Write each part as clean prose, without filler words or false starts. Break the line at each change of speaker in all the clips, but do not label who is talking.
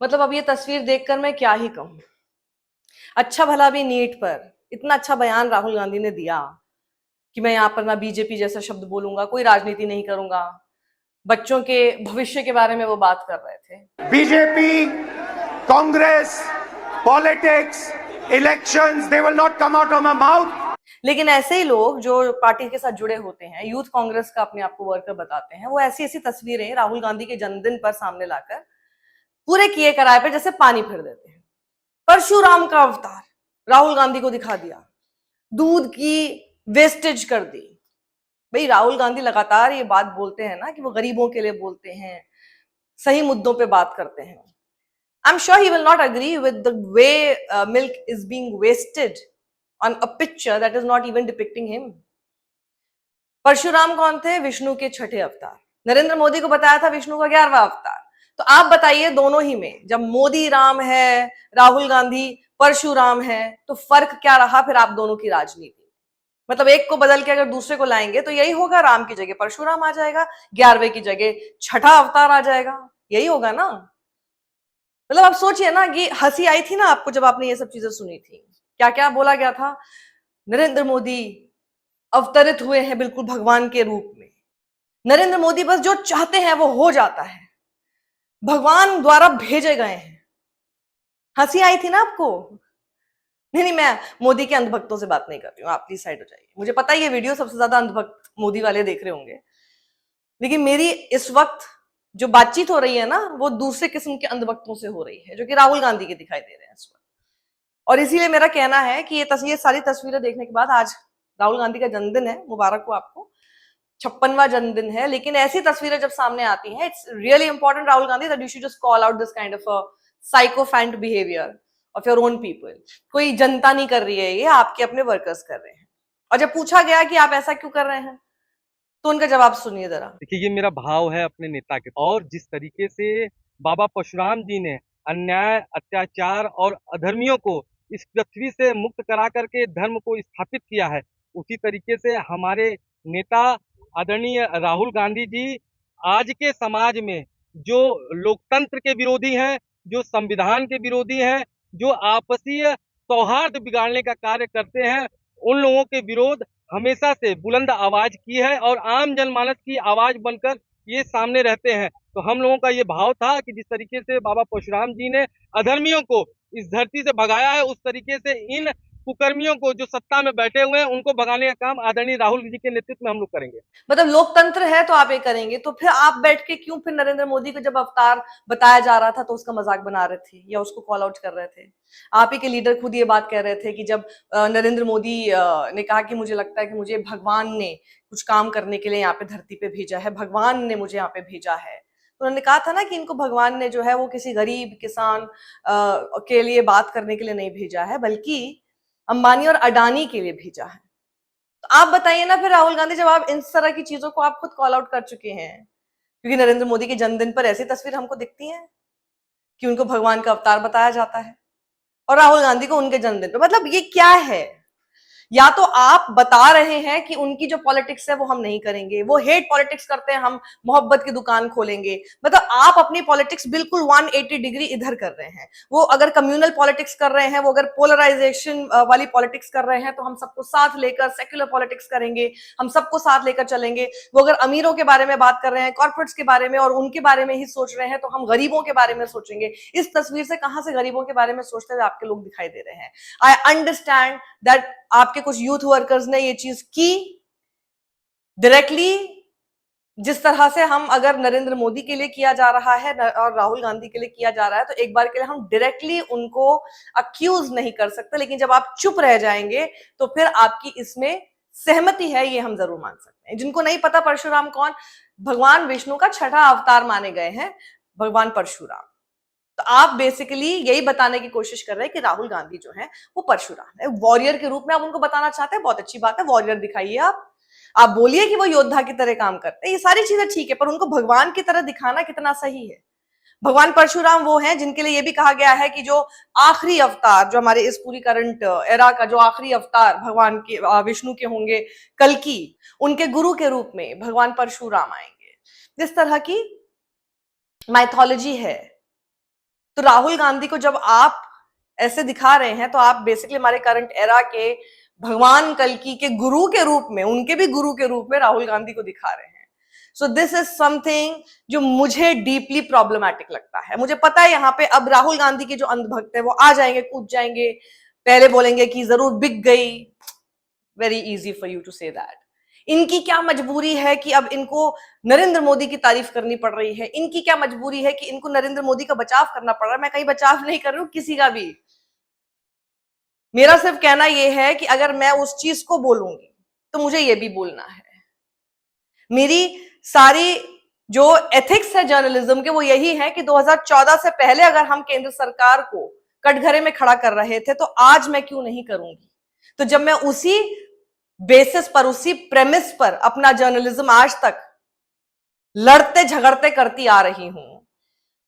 मतलब अब ये तस्वीर देखकर मैं क्या ही कहूं। अच्छा भला भी नीट पर इतना अच्छा बयान राहुल गांधी ने दिया कि मैं यहाँ पर ना बीजेपी जैसा शब्द बोलूंगा, कोई राजनीति नहीं करूंगा। बच्चों के भविष्य के बारे में वो बात कर रहे थे।
BJP, Congress, politics, elections, they will not come out of my mouth.
लेकिन ऐसे ही लोग जो पार्टी के साथ जुड़े होते हैं, यूथ कांग्रेस का अपने आप को वर्कर बताते हैं, वो ऐसी ऐसी तस्वीरें राहुल गांधी के जन्मदिन पर सामने लाकर पूरे किए कराए पे जैसे पानी फिर देते हैं। परशुराम का अवतार राहुल गांधी को दिखा दिया, दूध की वेस्टेज कर दी। भाई राहुल गांधी लगातार ये बात बोलते हैं ना कि वो गरीबों के लिए बोलते हैं, सही मुद्दों पे बात करते हैं। I am sure he will not agree with the way milk is being wasted on a picture that is not even depicting him. Parshuram कौन थे? विष्णु के छठे अवतार। नरेंद्र मोदी को बताया था विष्णु का 11वां अवतार। तो आप बताइए दोनों ही में, जब मोदी राम है, राहुल गांधी परशुराम है, तो फर्क क्या रहा फिर आप दोनों की राजनीति? मतलब एक को बदल के अगर दूसरे को लाएंगे तो यही होगा, राम की जगह परशुराम आ जाएगा, 11वें की जगह छठा अवतार आ जाएगा, यही होगा ना। मतलब आप सोचिए ना कि हंसी आई थी ना आपको जब आपने ये सब चीजें सुनी थी। क्या क्या बोला गया था? नरेंद्र मोदी अवतरित हुए हैं बिल्कुल भगवान के रूप में। नरेंद्र मोदी बस जो चाहते हैं वो हो जाता है, भगवान द्वारा भेजे गए हैं। हंसी आई थी ना आपको? नहीं नहीं, मैं मोदी के अंधभक्तों से बात नहीं कर रही हूँ, आप प्लीज साइड हो जाइए। मुझे पता है ये वीडियो सबसे ज्यादा अंधभक्त मोदी वाले देख रहे होंगे, लेकिन मेरी इस वक्त जो बातचीत हो रही है ना, वो दूसरे किस्म के अंधभक्तों से हो रही है, जो कि राहुल गांधी के दिखाई दे रहे हैं इस वक्त। और इसीलिए मेरा कहना है कि ये सारी तस्वीरें देखने के बाद, आज राहुल गांधी का जन्मदिन है, मुबारक हो आपको, 56वां जन्मदिन है, लेकिन ऐसी तस्वीरें जब सामने आती हैं, it's really important Rahul Gandhi that you should just call out this kind of a sycophant behaviour of your own people. कोई जनता नहीं कर रही है, ये आपके अपने वर्कर्स कर रहे हैं। और जब पूछा गया कि आप ऐसा क्यों कर रहे हैं, तो उनका जवाब सुनिए जरा।
देखिए, ये मेरा भाव है अपने नेता के, और जिस तरीके से बाबा परशुराम जी ने अन्याय, अत्याचार और अधर्मियों को इस पृथ्वी से मुक्त करा करके धर्म को स्थापित किया है, उसी तरीके से हमारे नेता आदरणीय राहुल गांधी जी आज के समाज में जो लोकतंत्र के विरोधी हैं, जो संविधान के विरोधी हैं, जो आपसी सौहार्द बिगाड़ने का कार्य करते हैं, उन लोगों के विरोध हमेशा से बुलंद आवाज की है और आम जनमानस की आवाज बनकर ये सामने रहते हैं। तो हम लोगों का ये भाव था कि जिस तरीके से बाबा परशुराम जी ने अधर्मियों को इस धरती से भगाया है, उस तरीके से इन कुकर्मियों को जो सत्ता में बैठे हुए हैं उनको भगाने का काम आदरणीय राहुल जी के नेतृत्व में हम लोग करेंगे।
मतलब लोकतंत्र है तो आप ये करेंगे, तो फिर आप बैठ के क्यों फिर नरेंद्र मोदी को जब अवतार बताया जा रहा था तो उसका मजाक बना रहे थे या उसको कॉल आउट कर रहे थे? आप ही के लीडर खुद ये बात कह रहे थे कि जब नरेंद्र मोदी ने कहा कि मुझे लगता है कि मुझे भगवान ने कुछ काम करने के लिए यहाँ पे धरती पे भेजा है, भगवान ने मुझे यहाँ पे भेजा है, तो उन्होंने कहा था ना कि इनको भगवान ने जो है वो किसी गरीब किसान के लिए बात करने के लिए नहीं भेजा है, बल्कि अंबानी और अडानी के लिए भेजा है। तो आप बताइए ना फिर राहुल गांधी, जब आप इस तरह की चीजों को आप खुद कॉल आउट कर चुके हैं, क्योंकि नरेंद्र मोदी के जन्मदिन पर ऐसी तस्वीर हमको दिखती है कि उनको भगवान का अवतार बताया जाता है, और राहुल गांधी को उनके जन्मदिन पर, मतलब ये क्या है? या तो आप बता रहे हैं कि उनकी जो पॉलिटिक्स है वो हम नहीं करेंगे, वो हेट पॉलिटिक्स करते हैं, हम मोहब्बत की दुकान खोलेंगे। मतलब आप अपनी पॉलिटिक्स बिल्कुल 180 डिग्री इधर कर रहे हैं। वो अगर कम्युनल पॉलिटिक्स कर रहे हैं, वो अगर पोलराइजेशन वाली पॉलिटिक्स कर रहे हैं, तो हम सबको साथ लेकर सेक्युलर पॉलिटिक्स करेंगे, हम सबको साथ लेकर चलेंगे। वो अगर अमीरों के बारे में बात कर रहे हैं, कॉर्पोरेट्स के बारे में और उनके बारे में ही सोच रहे हैं, तो हम गरीबों के बारे में सोचेंगे। इस तस्वीर से कहां से गरीबों के बारे में सोचते हुए आपके लोग दिखाई दे रहे हैं? आई अंडरस्टैंड दैट आपके कुछ यूथ वर्कर्स ने ये चीज की डायरेक्टली, जिस तरह से हम अगर नरेंद्र मोदी के लिए किया जा रहा है और राहुल गांधी के लिए किया जा रहा है, तो एक बार के लिए हम डायरेक्टली उनको अक्यूज नहीं कर सकते, लेकिन जब आप चुप रह जाएंगे तो फिर आपकी इसमें सहमति है, ये हम जरूर मान सकते हैं। जिनको नहीं पता परशुराम कौन, भगवान विष्णु का छठा अवतार माने गए हैं भगवान परशुराम। तो आप बेसिकली यही बताने की कोशिश कर रहे हैं कि राहुल गांधी जो है वो परशुराम है, वॉरियर के रूप में आप उनको बताना चाहते हैं। बहुत अच्छी बात है, वॉरियर दिखाइए आप बोलिए कि वो योद्धा की तरह काम करते हैं, ये सारी चीजें ठीक है, पर उनको भगवान की तरह दिखाना कितना सही है? भगवान परशुराम वो हैं जिनके लिए ये भी कहा गया है कि जो आखिरी अवतार, जो हमारे इस पूरी करंट एरा का जो आखिरी अवतार भगवान के विष्णु के होंगे, कल्कि, उनके गुरु के रूप में भगवान परशुराम आएंगे। जिस तरह की माइथोलॉजी है, तो राहुल गांधी को जब आप ऐसे दिखा रहे हैं तो आप बेसिकली हमारे करंट एरा के भगवान कल्कि के गुरु के रूप में, उनके भी गुरु के रूप में राहुल गांधी को दिखा रहे हैं। सो दिस इज समथिंग जो मुझे डीपली प्रॉब्लमैटिक लगता है। मुझे पता है यहाँ पे अब राहुल गांधी के जो अंधभक्त है वो आ जाएंगे, कूद जाएंगे, पहले बोलेंगे कि जरूर बिक गई। Very easy for you to say that. इनकी क्या मजबूरी है कि अब इनको नरेंद्र मोदी की तारीफ करनी पड़ रही है? इनकी क्या मजबूरी है कि इनको नरेंद्र मोदी का बचाव करना पड़ रहा है? मैं कहीं बचाव नहीं कर रही हूं किसी का भी। मेरा सिर्फ कहना यह है कि अगर मैं उस चीज को बोलूंगी तो मुझे यह भी बोलना है। मेरी सारी जो एथिक्स है जर्नलिज्म के वो यही है कि 2014 से पहले अगर हम केंद्र सरकार को कटघरे में खड़ा कर रहे थे तो आज मैं क्यों नहीं करूंगी? तो जब मैं उसी बेसिस पर, उसी प्रेमिस पर अपना जर्नलिज्म आज तक लड़ते झगड़ते करती आ रही हूं,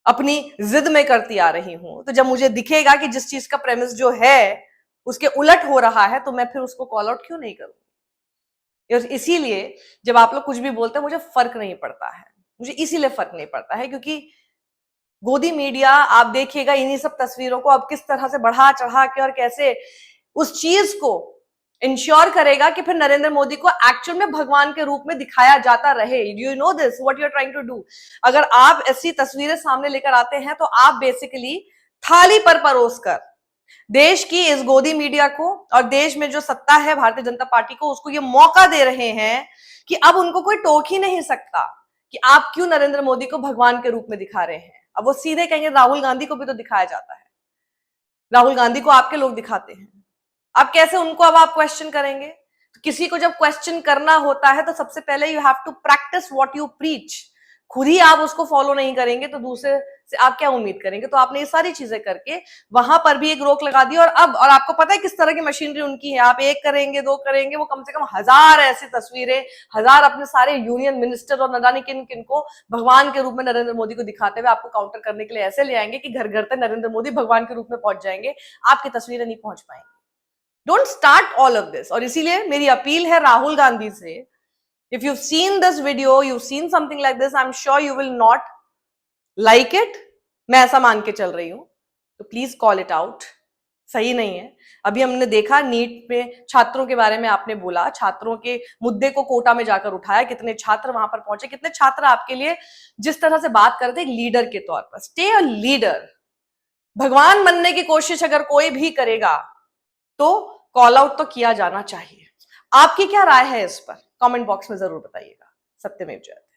अपनी जिद में करती आ रही हूं, तो जब मुझे दिखेगा कि जिस चीज का प्रेमिस जो है उसके उलट हो रहा है तो मैं फिर उसको कॉल आउट क्यों नहीं करूंगी? इसीलिए जब आप लोग कुछ भी बोलते हैं मुझे फर्क नहीं पड़ता है। मुझे इसीलिए फर्क नहीं पड़ता है क्योंकि गोदी मीडिया, आप देखिएगा इन्हीं सब तस्वीरों को अब किस तरह से बढ़ा चढ़ा के और कैसे उस चीज को इंश्योर करेगा कि फिर नरेंद्र मोदी को एक्चुअल में भगवान के रूप में दिखाया जाता रहे। You know this what you are trying to do. अगर आप ऐसी तस्वीरें सामने लेकर आते हैं तो आप बेसिकली थाली पर परोसकर देश की इस गोदी मीडिया को और देश में जो सत्ता है भारतीय जनता पार्टी को, उसको ये मौका दे रहे हैं कि अब उनको कोई टोक ही नहीं सकता कि आप क्यों नरेंद्र मोदी को भगवान के रूप में दिखा रहे हैं। अब वो सीधे कहेंगे राहुल गांधी को भी तो दिखाया जाता है, राहुल गांधी को आपके लोग दिखाते हैं, आप कैसे उनको अब आप क्वेश्चन करेंगे? तो किसी को जब क्वेश्चन करना होता है तो सबसे पहले you have to practise what you preach. खुद ही आप उसको फॉलो नहीं करेंगे तो दूसरे से आप क्या उम्मीद करेंगे? तो आपने ये सारी चीजें करके वहां पर भी एक रोक लगा दी। और आपको पता है किस तरह की मशीनरी उनकी है। आप एक करेंगे, दो करेंगे, वो कम से कम 1000 ऐसी तस्वीरें, 1000 अपने सारे यूनियन मिनिस्टर और न जाने किन किन को भगवान के रूप में नरेंद्र मोदी को दिखाते हुए आपको काउंटर करने के लिए ऐसे ले आएंगे कि घर घर तक नरेंद्र मोदी भगवान के रूप में पहुंच जाएंगे, आपकी तस्वीरें नहीं पहुंच पाएंगी। Don't start all of this. और इसीलिए मेरी अपील है राहुल गांधी से, if you've seen this video, you've seen something like this, I'm sure you will not like it, मैं ऐसा मान के चल रही हूं, तो प्लीज कॉल इट आउट। सही नहीं है। अभी हमने देखा नीट में छात्रों के बारे में आपने बोला, छात्रों के मुद्दे को कोटा में जाकर उठाया, कितने छात्र वहां पर पहुंचे, कितने छात्र आपके लिए जिस तरह से बात करते हैं लीडर के तौर पर। Stay a leader. भगवान बनने की कोशिश अगर कोई भी करेगा तो कॉल आउट तो किया जाना चाहिए। आपकी क्या राय है इस पर? कमेंट बॉक्स में जरूर बताइएगा। सत्यमेव जयते।